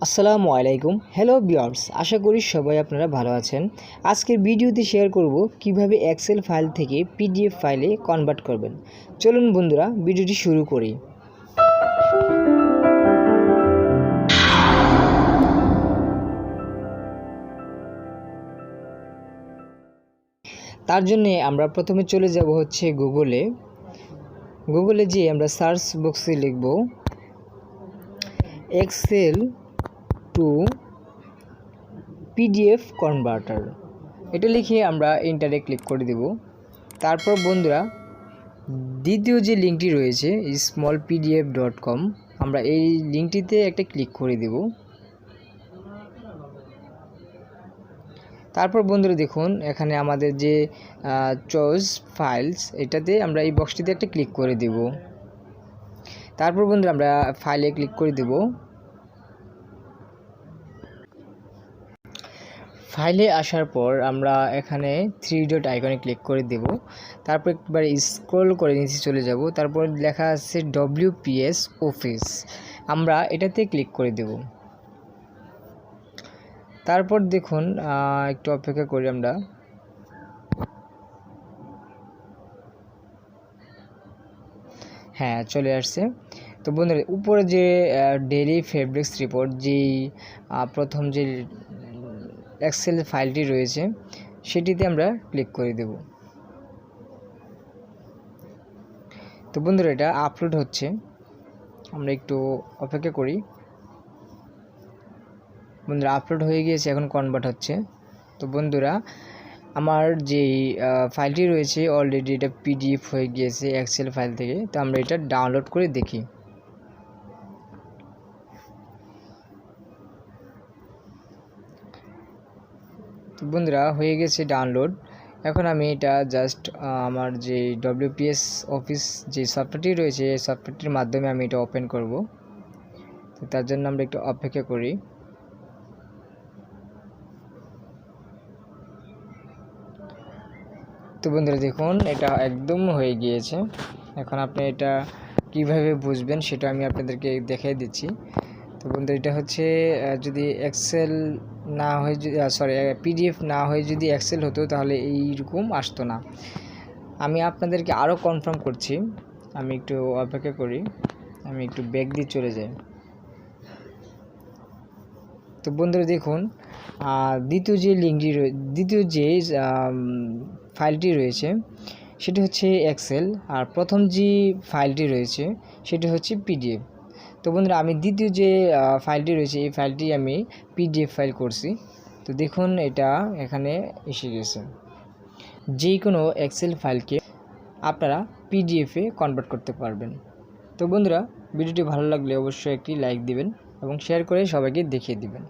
আসসালামু আলাইকুম। Hello viewers, আশা করি সবাই আপনারা ভালো আছেন। আজকের ভিডিওতে শেয়ার করব কিভাবে এক্সেল ফাইল থেকে পিডিএফ ফাইলে কনভার্ট করবেন। চলুন বন্ধুরা ভিডিওটি শুরু করি। তার জন্য আমরা প্রথমে চলে যাব হচ্ছে গুগলে যেয়ে আমরা সার্চ বক্সে লিখব এক্সেল টু পিডিএফ কনভার্টার। এটা লিখে আমরা এন্টারে ক্লিক করে দেব। তারপর বন্ধুরা দ্বিতীয় যে লিঙ্কটি রয়েছে smallpdf.com, আমরা এই লিঙ্কটিতে একটা ক্লিক করে দেব। তারপর বন্ধুরা দেখুন এখানে আমাদের যে চয়েস ফাইলস, এটাতে আমরা এই বক্সটিতে একটা ক্লিক করে দেব। তারপর বন্ধুরা আমরা ফাইলে ক্লিক করে দেব। ফাইলে আসার পর আমরা এখানে 3 ডট আইকনে ক্লিক করে দেব। তারপর একবার স্ক্রল করে নিচে চলে যাব। তারপর লেখা আছে WPS অফিস, আমরা এটাতে ক্লিক করে দেব। তারপর দেখুন একটু অপেক্ষা করি আমরা। হ্যাঁ, চলে আসছে। তো বন্ধুরা উপরে যে ডেইলি ফেব্রিক্স রিপোর্ট, যেই প্রথম যে এক্সেল ফাইলটি রয়েছে সেটিতে আমরা ক্লিক করে দেব। তো বন্ধুরা এটা আপলোড হচ্ছে, আমরা একটু অপেক্ষা করি। বন্ধুরা আপলোড হয়ে গিয়েছে, এখন কনভার্ট হচ্ছে। তো বন্ধুরা আমার যেই ফাইলটি রয়েছে অলরেডি এটা পিডিএফ হয়ে গিয়েছে এক্সেল ফাইল থেকে। তো আমরা এটা ডাউনলোড করে দেখি। তো বন্ধুরা হয়ে গেছে ডাউনলোড। এখন আমি এটা জাস্ট আমার যে WPS অফিস যে সফটওয়্যারটি রয়েছে এই সফটওয়্যারটির মাধ্যমে আমি এটা ওপেন করব। তো তার জন্য আমরা একটু অপেক্ষা করি। তো বন্ধুরা দেখুন এটা একদম হয়ে গিয়েছে। এখন আপনি এটা কিভাবে বুঝবেন সেটা আমি আপনাদেরকে দেখিয়ে দিচ্ছি। তো বন্ধুরা এটা হচ্ছে যদি এক্সেল না হয়, পিডিএফ না হয়ে যদি এক্সেল হতো তাহলে এইরকম আসতো না। আমি আপনাদেরকে আরও কনফার্ম করছি, আমি একটু অপেক্ষা করি, আমি একটু ব্যাক দিয়ে চলে যাই। তো বন্ধুরা দেখুন দ্বিতীয় যে ফাইলটি রয়েছে সেটি হচ্ছে এক্সেল, আর প্রথম যে ফাইলটি রয়েছে সেটি হচ্ছে পিডিএফ। তো বন্ধুরা আমি দ্বিতীয় যে ফাইলটি রয়েছে এই ফাইলটি আমি পিডিএফ ফাইল করছি। তো দেখুন এটা এখানে এসে গেছে। যে কোনো এক্সেল ফাইলকে আপনারা পিডিএফে কনভার্ট করতে পারবেন। তো বন্ধুরা ভিডিওটি ভালো লাগলে অবশ্যই একটি লাইক দিবেন এবং শেয়ার করে সবাইকে দেখিয়ে দিবেন।